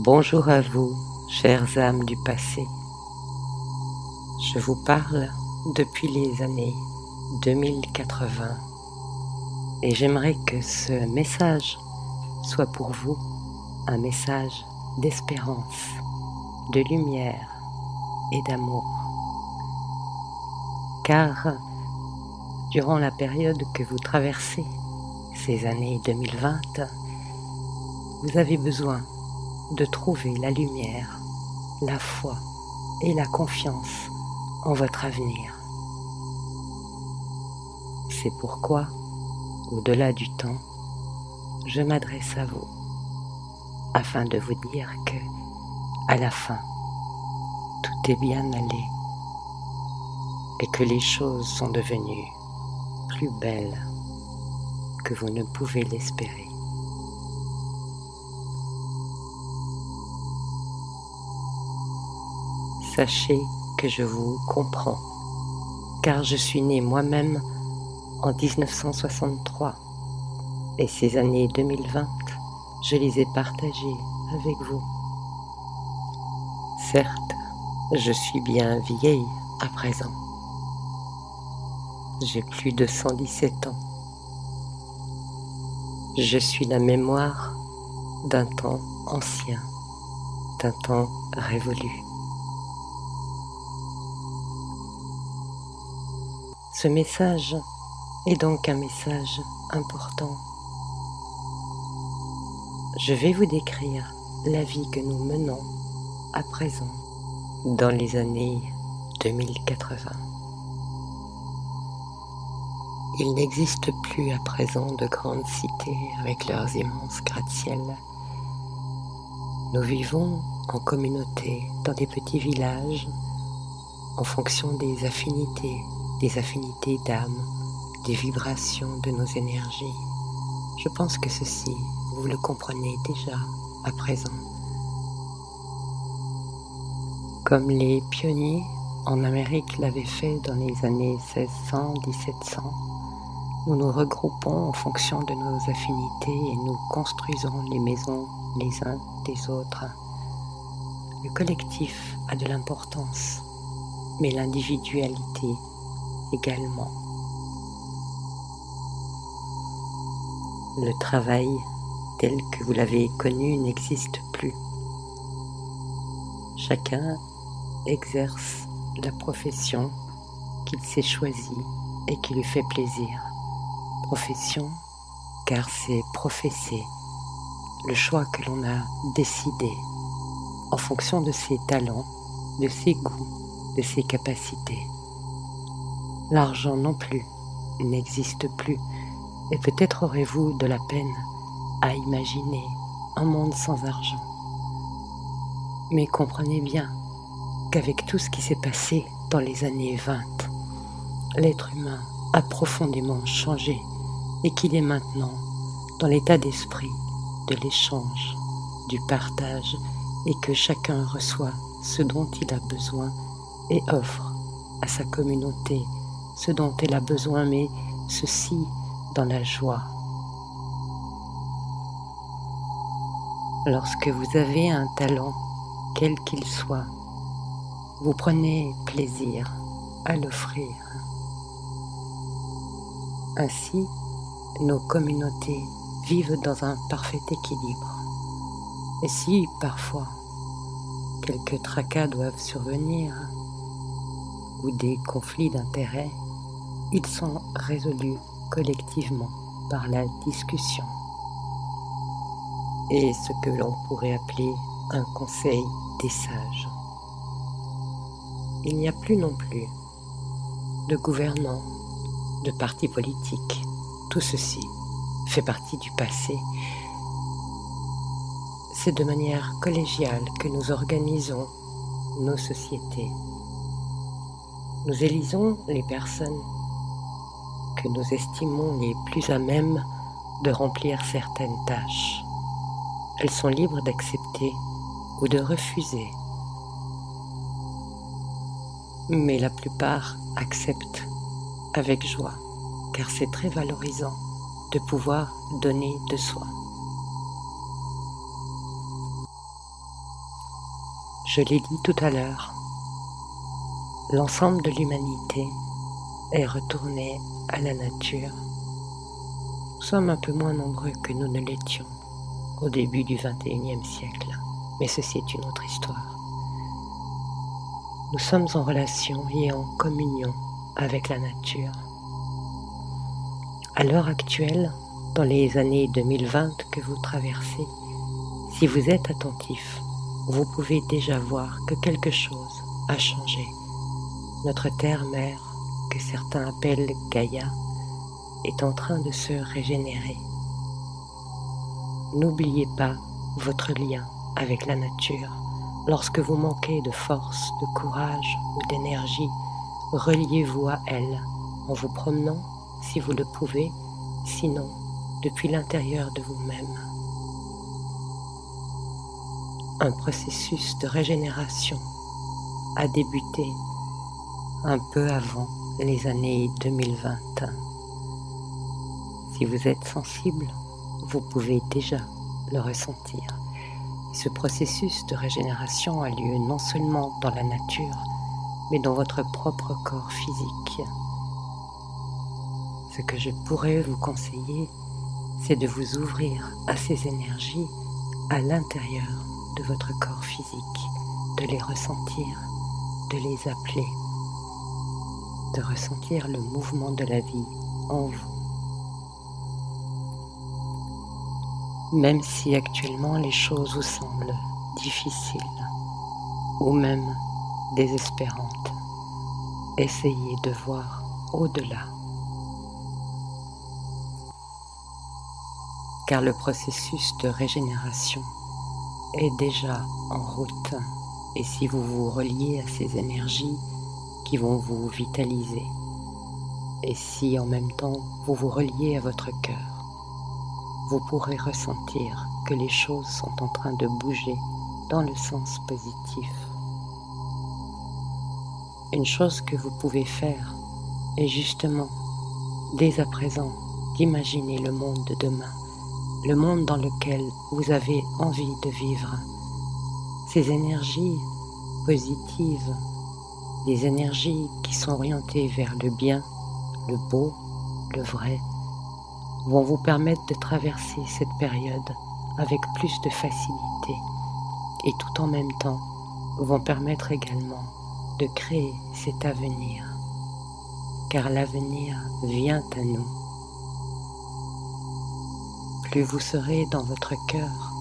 Bonjour à vous, chères âmes du passé. Je vous parle depuis les années 2080 et j'aimerais que ce message soit pour vous un message d'espérance, de lumière et d'amour. Car durant la période que vous traversez, ces années 2020, vous avez besoin de trouver la lumière, la foi et la confiance en votre avenir. C'est pourquoi, au-delà du temps, je m'adresse à vous afin de vous dire que, à la fin, tout est bien allé et que les choses sont devenues plus belles que vous ne pouvez l'espérer. Sachez que je vous comprends, car je suis né moi-même en 1963 et ces années 2020, je les ai partagées avec vous. Certes, je suis bien vieille à présent. J'ai plus de 117 ans. Je suis la mémoire d'un temps ancien, d'un temps révolu. Ce message est donc un message important. Je vais vous décrire la vie que nous menons à présent dans les années 2080. Il n'existe plus à présent de grandes cités avec leurs immenses gratte-ciels. Nous vivons en communauté dans des petits villages en fonction des affinités d'âme, des vibrations de nos énergies. Je pense que ceci, vous le comprenez déjà à présent. Comme les pionniers en Amérique l'avaient fait dans les années 1600-1700, nous nous regroupons en fonction de nos affinités et nous construisons les maisons les uns des autres. Le collectif a de l'importance, mais l'individualité également. Le travail tel que vous l'avez connu n'existe plus. Chacun exerce la profession qu'il s'est choisie et qui lui fait plaisir. Profession, car c'est professer le choix que l'on a décidé en fonction de ses talents, de ses goûts, de ses capacités. L'argent non plus n'existe plus, et peut-être aurez-vous de la peine à imaginer un monde sans argent. Mais comprenez bien qu'avec tout ce qui s'est passé dans les années 20, l'être humain a profondément changé et qu'il est maintenant dans l'état d'esprit de l'échange, du partage et que chacun reçoit ce dont il a besoin et offre à sa communauté ce dont elle a besoin, mais ceci dans la joie. Lorsque vous avez un talent, quel qu'il soit, vous prenez plaisir à l'offrir. Ainsi, nos communautés vivent dans un parfait équilibre. Et si, parfois, quelques tracas doivent survenir, ou des conflits d'intérêts, ils sont résolus collectivement par la discussion et ce que l'on pourrait appeler un conseil des sages. Il n'y a plus non plus de gouvernants, de partis politiques. Tout ceci fait partie du passé. C'est de manière collégiale que nous organisons nos sociétés. Nous élisons les personnes que nous estimons les plus à même de remplir certaines tâches. Elles sont libres d'accepter ou de refuser. Mais la plupart acceptent avec joie, car c'est très valorisant de pouvoir donner de soi. Je l'ai dit tout à l'heure, l'ensemble de l'humanité est retourné à la nature. Nous sommes un peu moins nombreux que nous ne l'étions au début du XXIe siècle, mais ceci est une autre histoire. Nous sommes en relation et en communion avec la nature. À l'heure actuelle, dans les années 2020 que vous traversez, si vous êtes attentif, vous pouvez déjà voir que quelque chose a changé. Notre terre-mère, que certains appellent Gaïa, est en train de se régénérer. N'oubliez pas votre lien avec la nature. Lorsque vous manquez de force, de courage ou d'énergie, reliez-vous à elle en vous promenant, si vous le pouvez, sinon depuis l'intérieur de vous-même. Un processus de régénération a débuté un peu avant les années 2020. Si vous êtes sensible, vous pouvez déjà le ressentir. Ce processus de régénération a lieu non seulement dans la nature, mais dans votre propre corps physique. Ce que je pourrais vous conseiller, c'est de vous ouvrir à ces énergies à l'intérieur de votre corps physique, de les ressentir, de les appeler, de ressentir le mouvement de la vie en vous. Même si actuellement les choses vous semblent difficiles ou même désespérantes, essayez de voir au-delà. Car le processus de régénération est déjà en route. Et si vous vous reliez à ces énergies qui vont vous vitaliser, et si en même temps vous vous reliez à votre cœur, vous pourrez ressentir que les choses sont en train de bouger dans le sens positif. Une chose que vous pouvez faire est justement, dès à présent, d'imaginer le monde de demain, le monde dans lequel vous avez envie de vivre. Ces énergies positives, des énergies qui sont orientées vers le bien, le beau, le vrai, vont vous permettre de traverser cette période avec plus de facilité et tout en même temps vont permettre également de créer cet avenir, car l'avenir vient à nous. Plus vous serez dans votre cœur,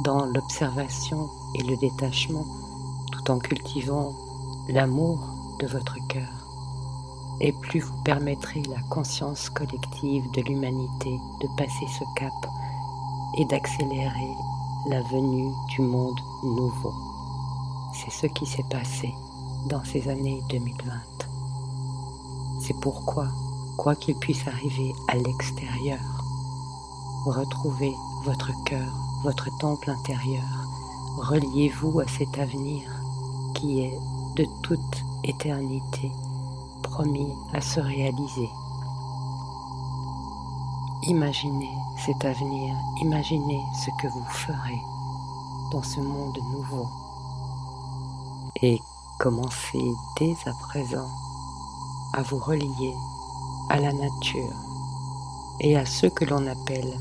dans l'observation et le détachement, tout en cultivant l'amour de votre cœur, et plus vous permettrez la conscience collective de l'humanité de passer ce cap et d'accélérer la venue du monde nouveau. C'est ce qui s'est passé dans ces années 2020. C'est pourquoi, quoi qu'il puisse arriver à l'extérieur, retrouvez votre cœur, votre temple intérieur, reliez-vous à cet avenir qui est de toute éternité promis à se réaliser. Imaginez cet avenir, imaginez ce que vous ferez dans ce monde nouveau et commencez dès à présent à vous relier à la nature et à ceux que l'on appelle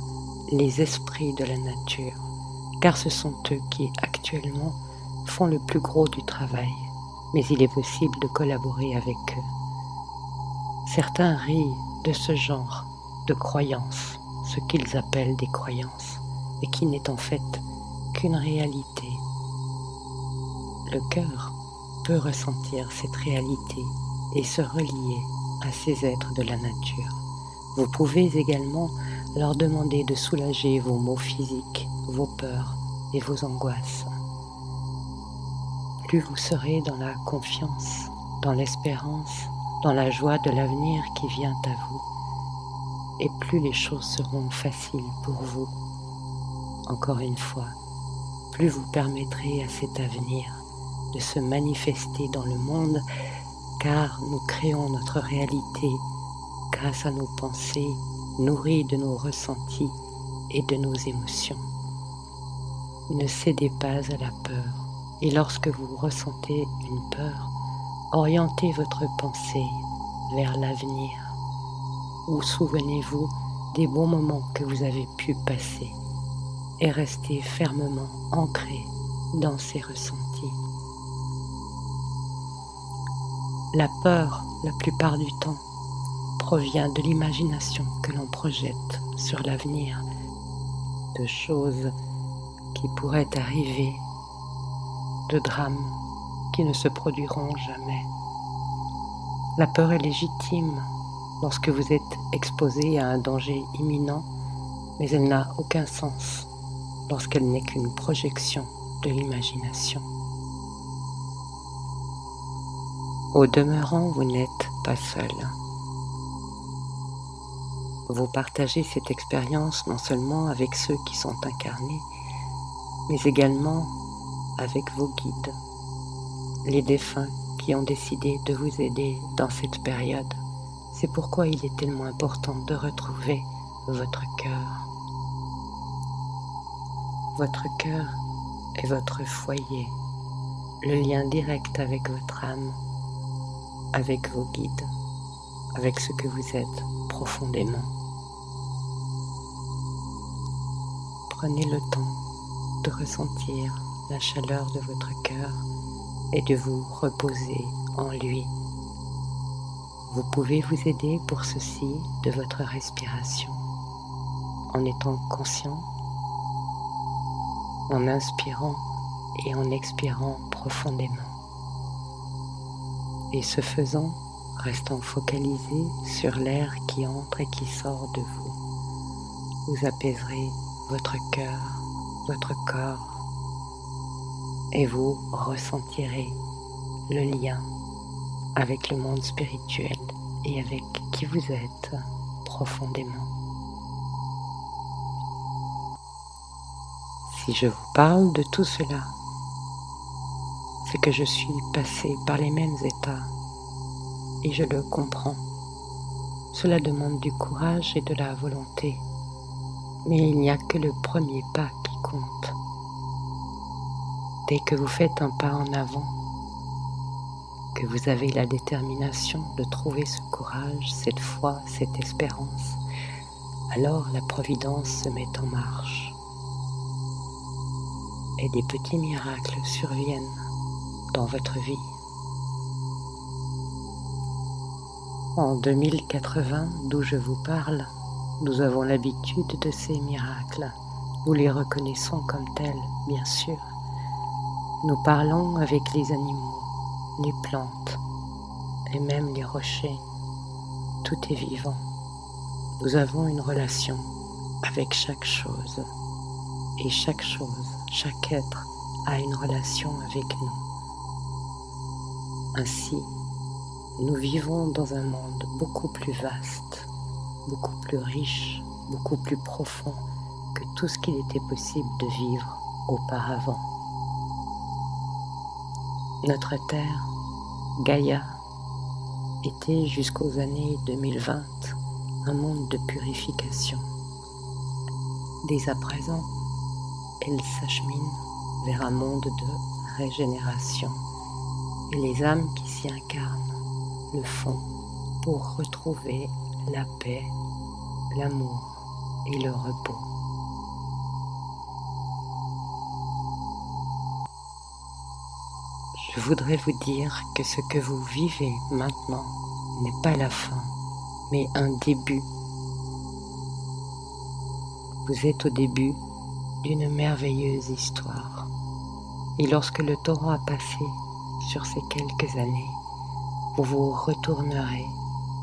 les esprits de la nature, car ce sont eux qui actuellement font le plus gros du travail, mais il est possible de collaborer avec eux. Certains rient de ce genre de croyances, ce qu'ils appellent des croyances, et qui n'est en fait qu'une réalité. Le cœur peut ressentir cette réalité et se relier à ces êtres de la nature. Vous pouvez également leur demander de soulager vos maux physiques, vos peurs et vos angoisses. Plus vous serez dans la confiance, dans l'espérance, dans la joie de l'avenir qui vient à vous, et plus les choses seront faciles pour vous. Encore une fois, plus vous permettrez à cet avenir de se manifester dans le monde, car nous créons notre réalité grâce à nos pensées nourries de nos ressentis et de nos émotions. Ne cédez pas à la peur, Et lorsque vous ressentez une peur, orientez votre pensée vers l'avenir ou souvenez-vous des bons moments que vous avez pu passer et restez fermement ancré dans ces ressentis. La peur, la plupart du temps, provient de l'imagination que l'on projette sur l'avenir, de choses qui pourraient arriver, de drames qui ne se produiront jamais. La peur est légitime lorsque vous êtes exposé à un danger imminent, mais elle n'a aucun sens lorsqu'elle n'est qu'une projection de l'imagination. Au demeurant, vous n'êtes pas seul. Vous partagez cette expérience non seulement avec ceux qui sont incarnés, mais également avec vos guides, les défunts qui ont décidé de vous aider dans cette période. C'est pourquoi il est tellement important de retrouver votre cœur. Votre cœur est votre foyer, le lien direct avec votre âme, avec vos guides, avec ce que vous êtes profondément. Prenez le temps de ressentir la chaleur de votre cœur et de vous reposer en lui. Vous pouvez vous aider pour ceci de votre respiration, en étant conscient, en inspirant et en expirant profondément. Et ce faisant, restant focalisé sur l'air qui entre et qui sort de vous. Vous apaiserez votre cœur, votre corps, et vous ressentirez le lien avec le monde spirituel et avec qui vous êtes profondément. Si je vous parle de tout cela, c'est que je suis passé par les mêmes états et je le comprends. Cela demande du courage et de la volonté, mais il n'y a que le premier pas qui compte. Dès que vous faites un pas en avant, que vous avez la détermination de trouver ce courage, cette foi, cette espérance, alors la providence se met en marche. Et des petits miracles surviennent dans votre vie. En 2080, d'où je vous parle, nous avons l'habitude de ces miracles. Nous les reconnaissons comme tels, bien sûr. Nous parlons avec les animaux, les plantes et même les rochers. Tout est vivant. Nous avons une relation avec chaque chose. Et chaque chose, chaque être a une relation avec nous. Ainsi, nous vivons dans un monde beaucoup plus vaste, beaucoup plus riche, beaucoup plus profond que tout ce qu'il était possible de vivre auparavant. Notre Terre, Gaïa, était jusqu'aux années 2020 un monde de purification. Dès à présent, elle s'achemine vers un monde de régénération et les âmes qui s'y incarnent le font pour retrouver la paix, l'amour et le repos. Je voudrais vous dire que ce que vous vivez maintenant n'est pas la fin, mais un début. Vous êtes au début d'une merveilleuse histoire. Et lorsque le torrent a passé sur ces quelques années, vous vous retournerez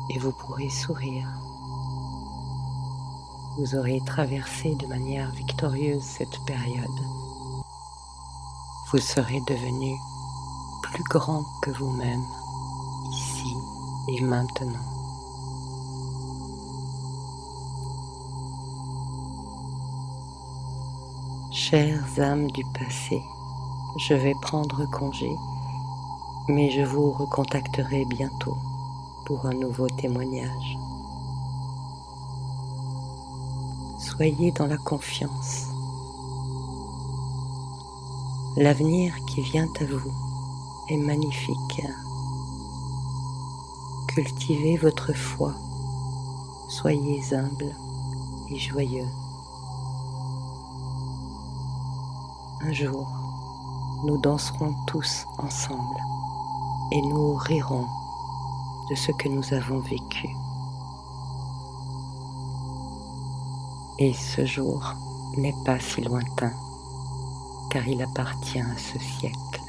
et vous pourrez sourire. Vous aurez traversé de manière victorieuse cette période. Vous serez devenu plus grand que vous-même, ici et maintenant. Chères âmes du passé, je vais prendre congé, mais je vous recontacterai bientôt pour un nouveau témoignage. Soyez dans la confiance. L'avenir qui vient à vous est magnifique. Cultivez votre foi, soyez humble et joyeux. Un jour, nous danserons tous ensemble et nous rirons de ce que nous avons vécu. Et ce jour n'est pas si lointain, car il appartient à ce siècle.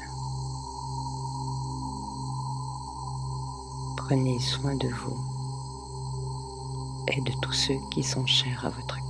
Prenez soin de vous et de tous ceux qui sont chers à votre cœur.